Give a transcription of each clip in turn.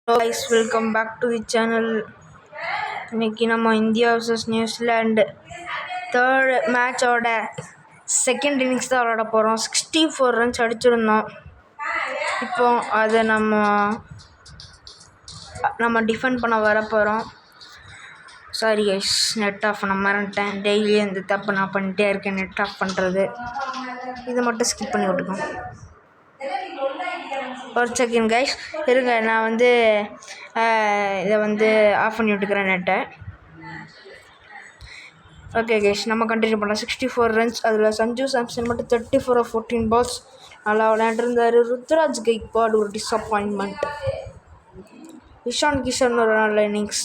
Hello guys, welcome back to the channel. இன்னைக்கு நம்ம India vs New Zealand third மேட்சோட second innings தான் விளாட போகிறோம். 64 ரன்ஸ் அடிச்சிருந்தோம். இப்போ அதை நம்ம டிஃபெண்ட் பண்ண வர போகிறோம். சாரி கைஸ், நெட் ஆஃப் பண்ண மறந்துட்டேன். டெய்லி இந்த தப்பு நான் பண்ணிகிட்டே இருக்கேன், நெட் ஆஃப் பண்ணுறது. இதை மட்டும் ஸ்கிப் பண்ணி விட்டுக்கோங்க. ஒரு செகண்ட் கைஸ் இருங்க, நான் இதை ஆஃப் பண்ணி விட்டுக்கிறேன் நெட்டை. ஓகே கைஸ், நம்ம கண்டினியூ பண்ணலாம். 64 ரன்ஸ். அதில் சஞ்சு சாம்சன் மட்டும் 34 of 14 balls நல்லா விளையாண்டுருந்தார். ருத்ராஜ் கெய்க்வாட் ஒரு டிஸப்பாயின்மெண்ட். இஷான் கிஷன் ஒரு நல்ல இன்னிங்ஸ்.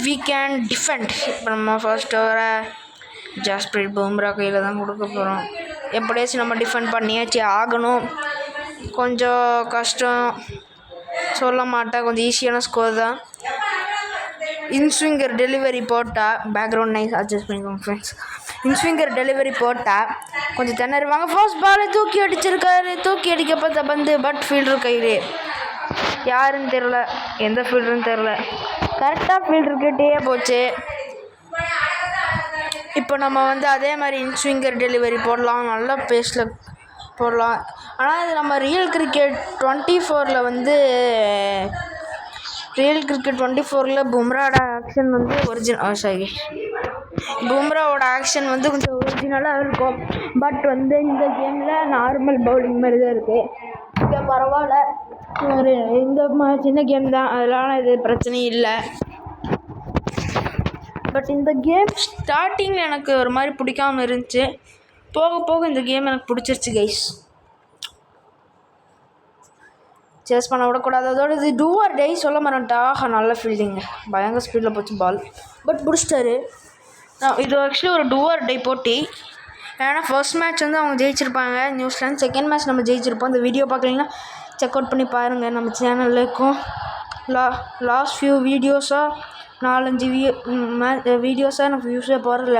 we can defend. இப்போ நம்ம ஃபர்ஸ்ட் ஓவரை ஜஸ்பிரீத் பும்ரா கையில் தான் கொடுக்க போகிறோம். எப்படியாச்சும் நம்ம டிஃபெண்ட் பண்ணியாச்சு ஆகணும். கொஞ்சம் கஷ்டம் சொல்ல மாட்டேன், கொஞ்சம் ஈஸியான ஸ்கோர் தான். இன்ஸ்விங்கர் டெலிவரி போட்டால் பேக்ரவுண்ட் நைஸ் அட்ஜஸ்ட் பண்ணிக்கோங்க ஃப்ரெண்ட்ஸ். இன்ஸ்விங்கர் டெலிவரி போட்டால் கொஞ்சம் திணறுவாங்க. ஃபர்ஸ்ட் பாலை தூக்கி அடிச்சிருக்காரு. தூக்கி அடிக்கப்பட்ட பந்து பட் ஃபீல்டர் கையிலே. யாருன்னு தெரில, எந்த ஃபீல்டருன்னு தெரில. கரெக்டாக ஃபீல்டர்கிட்டே போச்சு. இப்போ நம்ம அதே மாதிரி இன்ஸ்விங்கர் டெலிவரி போடலாம், நல்ல பேஸில் போடலாம். ஆனால் இது நம்ம ரியல் கிரிக்கெட் 24ல் பும்ராவோட ஆக்ஷன் பும்ராவோட ஆக்ஷன் கொஞ்சம் ஒரிஜினலாக இருக்கும். பட் இந்த கேமில் நார்மல் பவுலிங் மாதிரி தான் இருக்குது. இங்கே பரவாயில்ல, இந்த சின்ன கேம் தான், அதெல்லாம் இது பிரச்சனையும் இல்லை. பட் இந்த கேம் ஸ்டார்டிங்கில் எனக்கு ஒரு மாதிரி பிடிக்காமல் இருந்துச்சு. போக போக இந்த கேம் எனக்கு பிடிச்சிருச்சு கைஸ். சேஸ் பண்ண விடக்கூடாது. அதோட இது டூ ஆர் டை சொல்ல மாட்டேன்ட்டா. நல்ல ஃபீல்டிங்க, பயங்கர ஸ்பீடில் போச்சு பால். பட் பிடிச்சிட்டாரு. இது ஆக்சுவலி ஒரு டூ ஆர் டை போட்டி. ஏன்னா ஃபர்ஸ்ட் மேட்ச் அவங்க ஜெயிச்சிருப்பாங்க நியூசிலாந்து. செகண்ட் மேட்ச் நம்ம ஜெயிச்சிருப்போம். இந்த வீடியோ பார்க்கலீங்கன்னா செக் அவுட் பண்ணி பாருங்கள். நம்ம சேனலில் இருக்கும். லாஸ்ட் ஃபியூ வீடியோஸாக 4-5 வீடியோஸாக எனக்கு வியூஸே போடல.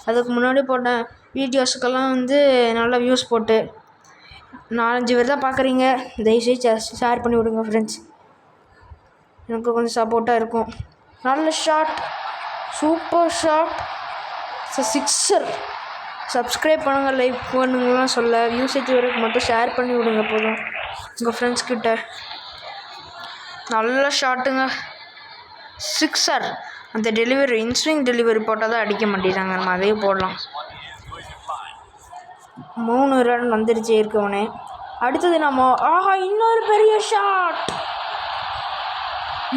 அதுக்கு முன்னாடி போட்டேன் வீடியோஸுக்கெல்லாம் நல்லா வியூஸ் போட்டு 4-5 பேர் தான் பார்க்குறீங்க. தயவுசெய்து ஷேர் பண்ணி விடுங்க ஃப்ரெண்ட்ஸ், எனக்கு கொஞ்சம் சப்போர்ட்டாக இருக்கும். நல்ல shot, super shot, sixer. Subscribe பண்ணுங்கள், லைக் பண்ணுங்கலாம் சொல்ல, வியூஸேஜ் வரைக்கும் மட்டும் ஷேர் பண்ணி விடுங்க போதும் உங்கள் ஃப்ரெண்ட்ஸ்கிட்ட. நல்ல ஷாட்டுங்க, சிக்ஸர். அந்த டெலிவரி இன்ஸ்விங் டெலிவரி போட்டால் தான் அடிக்க மாட்டேங்கிறாங்க. நம்ம அதையே போடலாம். 3 ரன் வந்துருச்சு இருக்கவனே. அடுத்தது நம்ம இன்னொரு பெரிய ஷாட்,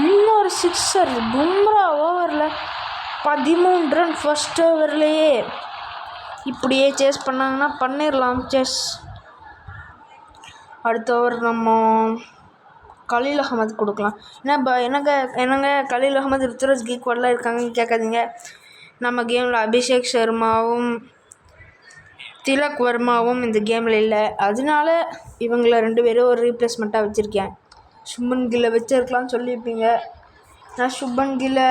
இன்னொரு சிக்ஸர். பும்ரா ஓவரில் 13 ரன் ஃபர்ஸ்ட் ஓவர்லேயே. இப்படியே சேஸ் பண்ணாங்கன்னா பண்ணிடலாம் சேஸ். அடுத்த ஓவர் நம்ம கலீல் அகமது கொடுக்கலாம். என்னங்க கலீல் அகமது, ருத்ராஜ் கெய்க்வாட்லாம் இருக்காங்கன்னு கேட்காதீங்க. நம்ம கேமில் அபிஷேக் சர்மாவும் திலக் வர்மாவும் இந்த கேமில் இல்லை. அதனால இவங்கள 2 பேரும் ஒரு ரீப்ளேஸ்மெண்ட்டாக வச்சுருக்கேன். சுப்மன் கில்லை வச்சுருக்கலாம்னு சொல்லியிருப்பீங்க. நான் சுப்மன் கில்லை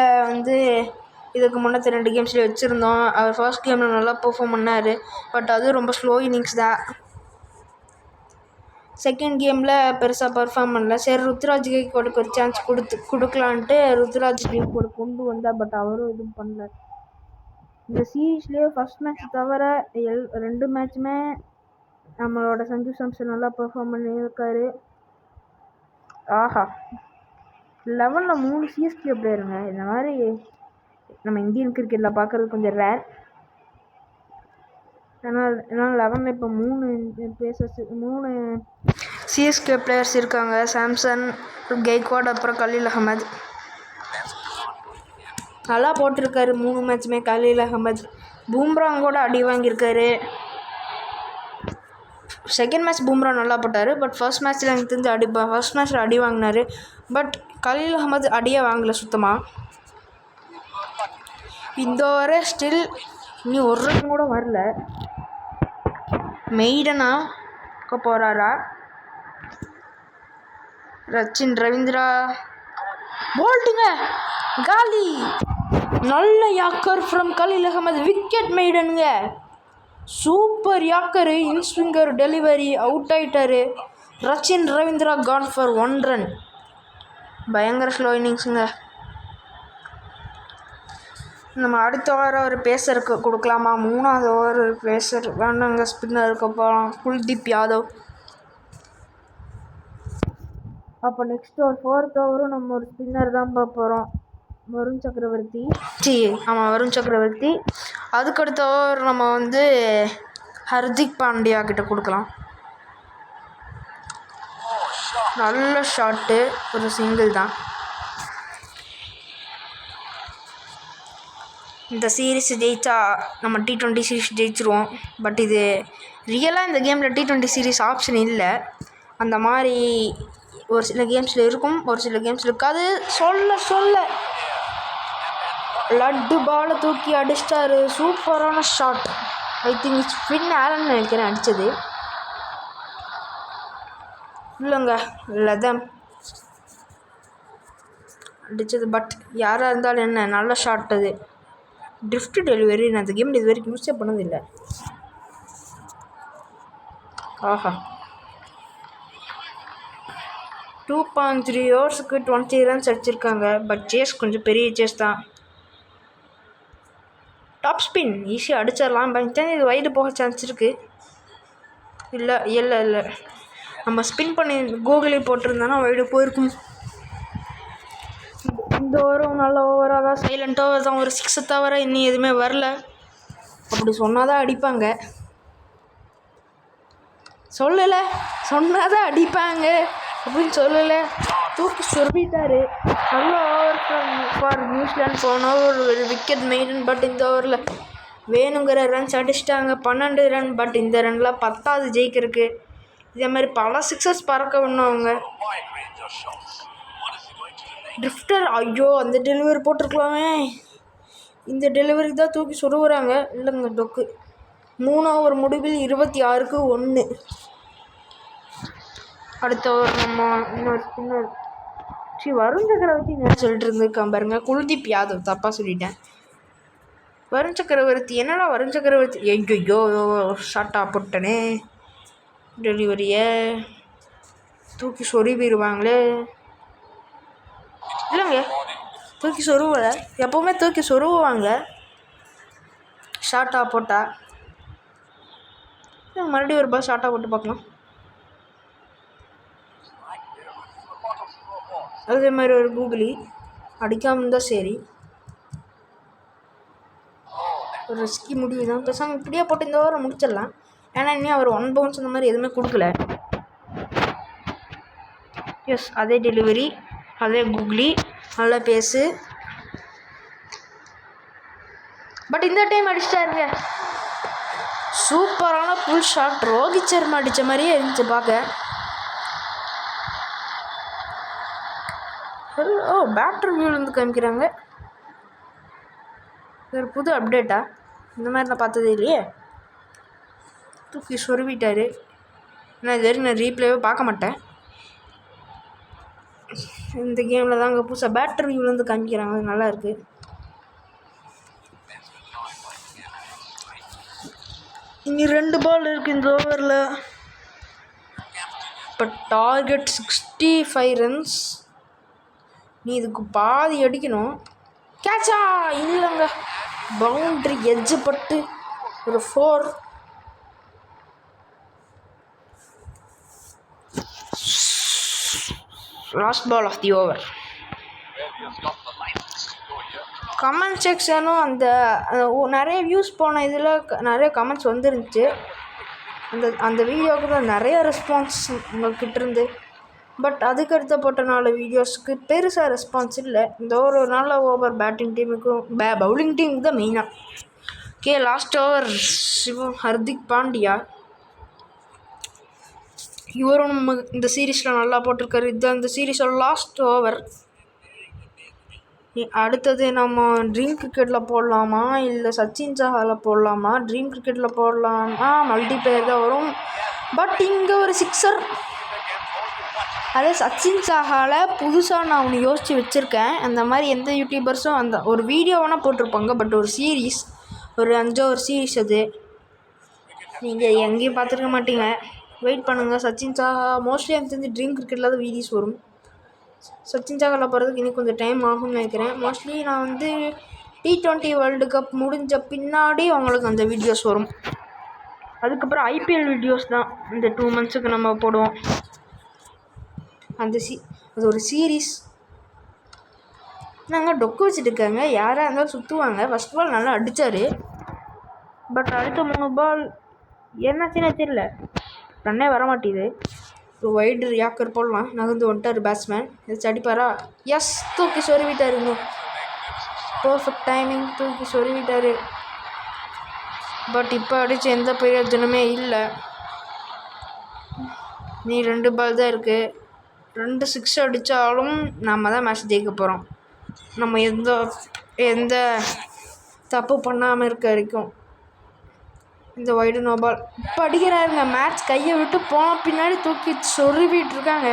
இதுக்கு முன்னே 2 கேம்ஸ்லேயே வச்சுருந்தோம். அவர் ஃபர்ஸ்ட் கேமில் நல்லா பெர்ஃபார்ம் பண்ணார். பட் அது ரொம்ப ஸ்லோ இன்னிங்ஸ் தான். செகண்ட் கேமில் பெருசாக பெர்ஃபார்ம் பண்ணல. சரி, ருத்ராஜ் கெய்க்வாடுக்கு ஒரு சான்ஸ் கொடுக்கலான்ட்டு ருத்ராஜ் கெய்க்வாடு கொண்டு வந்தால் பட் அவரும் எதுவும் பண்ணல. இந்த சீரீஸ்லேயே ஃபர்ஸ்ட் மேட்ச் தவிர 2 மேட்சுமே நம்மளோட சஞ்சு சாம்சன் நல்லா பெர்ஃபார்ம் பண்ணியிருக்காரு. 11ல் 3 சிஎஸ்கே பிளேயருங்க. இந்த மாதிரி நம்ம இந்தியன் கிரிக்கெட்டில் பார்க்குறது கொஞ்சம் ரேர். ஏன்னால் 11ல் இப்போ 3 சிஎஸ்கே பிளேயர்ஸ் இருக்காங்க. சாம்சன், கெய்க்வாட், அப்புறம் கலீல் அகமது. நல்லா போட்டிருக்காரு 3 மேட்சுமே கலீல் அகமது. பும்ராங்கூட அடி வாங்கியிருக்காரு. செகண்ட் மேட்ச் பும்ரா நல்லா போட்டார். பட் ஃபர்ஸ்ட் மேட்ச்சில் எனக்கு தெரிஞ்சு ஃபர்ஸ்ட் மேட்ச்சில் அடி வாங்கினார். பட் கலீல் அகமது அடியே வாங்கலை சுத்தமாக. இந்த வரை ஸ்டில் இனி ஒரு ரன் கூட வரல. மெய்டனா போகிறாரா? ரச்சின் ரவீந்திரா போல்ட்டுங்க, காலி. நல்ல yorker from Khaleel Ahmed. Wicket மெய்டனுங்க. Super yorker, inswinger delivery, out ஆயிட்டாரு. Rachin Ravindra gone for 1 run. பயங்கர ஸ்லோ இன்னிங்ஸுங்க. நம்ம அடுத்த ஓவர் ஒரு பேசருக்கு கொடுக்கலாமா? 3ஆவது ஓவர் பேசர் வேண்டாங்க, ஸ்பின்னருக்கு போகலாம். குல்தீப் யாதவ். அப்போ நெக்ஸ்ட் ஒரு 4th ஓவரும் நம்ம ஒரு ஸ்பின்னர் தான் பார்க்க போகிறோம். வருண் சக்கரவர்த்தி. ஆமாம், வருண் சக்கரவர்த்தி. அதுக்கடுத்த ஓவர் நம்ம ஹர்திக் பாண்டியா கிட்ட கொடுக்கலாம். நல்ல ஷாட்டு, ஒரு சிங்கிள் தான். இந்த சீரீஸ் ஜெயித்தா நம்ம T20 சீரீஸ் ஜெயிச்சிருவோம். பட் இது ரியலாக இந்த கேமில் T20 சீரீஸ் ஆப்ஷன் இல்லை. அந்த மாதிரி ஒரு சில கேம்ஸில் இருக்கும், ஒரு சில கேம்ஸில் இருக்காது. சொல்ல லட்டு பாலை தூக்கி அடிச்சிட்டாரு. சூப்பரான shot. I think Finn Allen நினைக்கிறேன் அடித்தது. இல்லைங்க, லதம் அடித்தது. பட் யாராக இருந்தாலும் என்ன, நல்ல ஷாட் அது. ட்ரிஃப்ட் டெலிவரி நான் அந்த கேம் இது வரைக்கும் யூஸே பண்ணதில்லை. ஆஹா, 2.3 ஓவர்ஸுக்கு 20 ரன்ஸ் அடிச்சிருக்காங்க. பட் சேஸ் கொஞ்சம் பெரிய சேஸ் தான். டாப் ஸ்பின் ஈஸியாக அடிச்சிடலாம். பட் இது வைடு போக சான்ஸ் இருக்குது. இல்லை நம்ம ஸ்பின் பண்ணி கூகுளில் போட்டிருந்தோன்னா வைடு போயிருக்கும். இந்த ஓவரும் நல்ல ஓவராக தான், சைலண்ட் ஓவர் தான். ஒரு 6 தவிர இன்னும் எதுவுமே வரல. அப்படி சொன்னாதான் அடிப்பாங்க. சொன்னாதான் அடிப்பாங்க அப்படின்னு சொல்லலை. தூக்கி சொருவிட்டார். நல்ல ஓவர் ஃபார் நியூசிலாந்து. போன ஓவர் ஒரு விக்கெட் மெய்டன். பட் இந்த ஓவரில் வேணுங்கிற ரன்ஸ் அடிச்சிட்டாங்க. 12 ரன். பட் இந்த ரன்லாம் 10வது ஜெயிக்கிறதுக்கு. இதே மாதிரி பல 6ஸ் பறக்க விடணும். ட்ரிஃப்டர், ஐயோ அந்த டெலிவரி போட்டிருக்கலாமே. இந்த டெலிவரி தான் தூக்கி சொருகுறாங்க. இல்லைங்க, டொக்கு. 3 ஓவர் முடிவில் 26க்கு 1. அடுத்த ஓவர் நம்ம இன்னொரு ஸ்பின்னர் வருண் சக்கரவர்த்தி என்ன சொல்லிட்டு இருந்திருக்கான் பாருங்க. குல்தீப் யாதவ், தப்பாக சொல்லிட்டேன். வருண் சக்கரவர்த்தி. என்னடா வருண் சக்கரவர்த்தி, ஐயோ ஷார்ட்டாக போட்டனே. டெலிவரியை தூக்கி சொருவிடுவாங்களே. இல்லைங்க, தூக்கி சொருவலை. எப்போவுமே தூக்கி சொருவாங்க ஷார்ட்டாக போட்டால். மறுபடியும் ஒரு பால் ஷார்ட்டாக போட்டு பார்க்கலாம். அதே மாதிரி ஒரு கூகுளி அடிக்காமல் இருந்தால் சரி. ஒரு ரிஸ்கி முடிவு தான். பேசாமல் இப்படியே போட்டு இந்த ஓவரை முடிச்சிடலாம். ஏன்னா இன்னும் அவர் 1 பவுன்ஸ் அந்த மாதிரி எதுவுமே கொடுக்கல. எஸ், அதே டெலிவரி, அதே கூகுளி, நல்லா பேசு. பட் இந்த டைம் அடிச்சிட்டாருங்க. சூப்பரான ஃபுல் ஷாட். ரோஹித் சர்மா அடித்த மாதிரியே இருந்துச்சு பார்க்க. பேட்டர் வியூலேருந்து காமிக்கிறாங்க. ஒரு புது அப்டேட்டா? இந்த மாதிரி நான் பார்த்ததே இல்லையே. தூக்கி சொருவிட்டார். நான் இது வரைக்கும் நான் ரீப்ளேவே பார்க்க மாட்டேன். இந்த கேமில் தாங்க புதுசாக பேட்டர் வியூலேருந்து காமிக்கிறாங்க. நல்லா இருக்குது. இனி 2 பால் இருக்குது இந்த ஓவரில். இப்போ டார்கெட் 65 ரன்ஸ். நீ இதுக்கு பாதி அடிக்கணும். கேட்சா? இல்லைங்க, பவுண்ட்ரி எட்ஜு பட்டு ஒரு 4. Last ball of the over. Comment செக்ஷனும் நிறைய வியூஸ் போன இதில் நிறைய கமெண்ட்ஸ் வந்துருந்துச்சு. அந்த வீடியோவுக்கு தான் நிறைய ரெஸ்பான்ஸ் உங்கள்கிட்ட இருந்து. பட் அதுக்கடுத்த போட்ட 4 வீடியோஸ்க்கு பெருசாக ரெஸ்பான்ஸ் இல்லை. இந்த ஒரு நல்ல ஓவர் பேட்டிங் டீமுக்கும் பவுலிங் டீமுக்கு தான் மெயினாக. Last over Hardik Pandya. இவரும் நம்ம இந்த சீரீஸில் நல்லா போட்டிருக்காரு. இதுதான் இந்த சீரீஸோட லாஸ்ட் ஓவர். அடுத்தது நம்ம ட்ரீம் கிரிக்கெட்டில் போடலாமா இல்லை சச்சின் சாஹாவில் போடலாமா? ட்ரீம் கிரிக்கெட்டில் போடலாமா? மல்டிப்ளேயர் தான் வரும். பட் இங்கே ஒரு 6. அதே சச்சின் சாஹாவில் புதுசாக நான் ஒன்று யோசித்து வச்சுருக்கேன். அந்த மாதிரி எந்த யூடியூபர்ஸும் ஒரு வீடியோ வேணால் போட்டிருப்பாங்க. பட் ஒரு சீரீஸ், ஒரு 5 ஓவர் சீரீஸ் அது. நீங்கள் எங்கேயும் பார்த்துருக்க மாட்டீங்க. வெயிட் பண்ணுங்கள். சச்சின் சாஹா மோஸ்ட்லி எனக்கு தெரிஞ்சு ட்ரீம் கிரிக்கெட்டில் தான் வீடியோஸ் வரும். சச்சின் சாஹாவில் போகிறதுக்கு இன்னும் கொஞ்சம் டைம் ஆகும்னு நினைக்கிறேன். மோஸ்ட்லி நான் வந்து T20 வேர்ல்டு கப் முடிஞ்ச பின்னாடி அவங்களுக்கு அந்த வீடியோஸ் வரும். அதுக்கப்புறம் IPL வீடியோஸ் தான் இந்த 2 months நம்ம போடுவோம். அது ஒரு சீரீஸ். நாங்கள் டொக்கு வச்சுட்டு இருக்காங்க. யாராக இருந்தாலும் சுற்றுவாங்க. ஃபஸ்ட் பால் நல்லா அடித்தார். பட் அடுத்த 3 பால் என்னாச்சுன்னே தெரியல, ரன்னே வர மாட்டேது. ஒரு வைடு யாக்கர் போடலாம். நகர்ந்து வந்துட்டார் பேட்ஸ்மேன். ஏதாச்சும் அடிப்பாரா? எஸ், தூக்கி சொருவிட்டாருங்க. பர்ஃபெக்ட் டைமிங், தூக்கி சொருவிட்டார். பட் இப்போ அடித்த எந்த பிரயோஜனமே இல்லை. நீ 2 பால் தான் இருக்குது. 2 6 அடித்தாலும் நம்ம தான் மேட்ச் ஜெயிக்க போகிறோம். நம்ம எந்த தப்பு பண்ணாமல் இருக்க வரைக்கும். இந்த வைடு நோ பால் இப்போ அடிக்கிறாருங்க. மேட்ச் கையை விட்டு போன பின்னாடி தூக்கி சொருவிட்டு இருக்காங்க.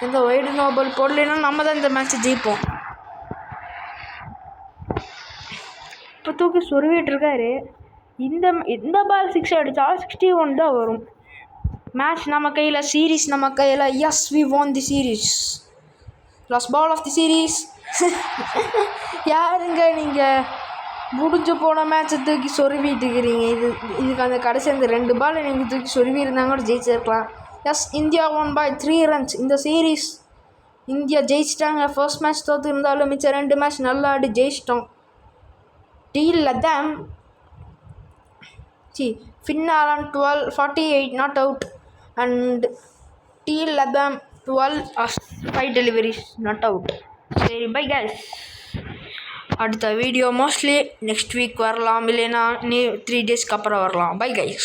இந்த வைடு நோ பால் போடலைன்னா நம்ம தான் இந்த மேட்ச்சை ஜெயிப்போம். இப்போ தூக்கி சொருவிட்டு இருக்காரு. இந்த பால் 6 அடித்தாலும் 61 தான் வரும். மேட்ச் நம்ம கையில், சீரீஸ் நம்ம கையில். Yes, we won the series. Last ball of the series. யாருங்க நீங்கள் முடிஞ்சு போன மேட்ச்சை தூக்கி சொருவிட்டு இருக்கிறீங்க? இதுக்கு அந்த கடைசி அந்த 2 பால் நீங்கள் தூக்கி சொருவி இருந்தாங்க கூட ஜெயிச்சிருக்கலாம். Yes, India won by 3 runs. இந்த சீரீஸ் இந்தியா ஜெயிச்சிட்டாங்க. ஃபர்ஸ்ட் மேட்ச் தோற்று இருந்தாலும் மிச்சம் 2 மேட்ச் நல்லா ஆடி ஜெயிச்சிட்டோம். Finn Allen 48 not out and T11 12 5 deliveries not out. சரி, பை guys. அடுத்த வீடியோ மோஸ்ட்லி நெக்ஸ்ட் வீக் வரலாம், இல்லைன்னா 3 days அப்புறம் வரலாம். Bye guys.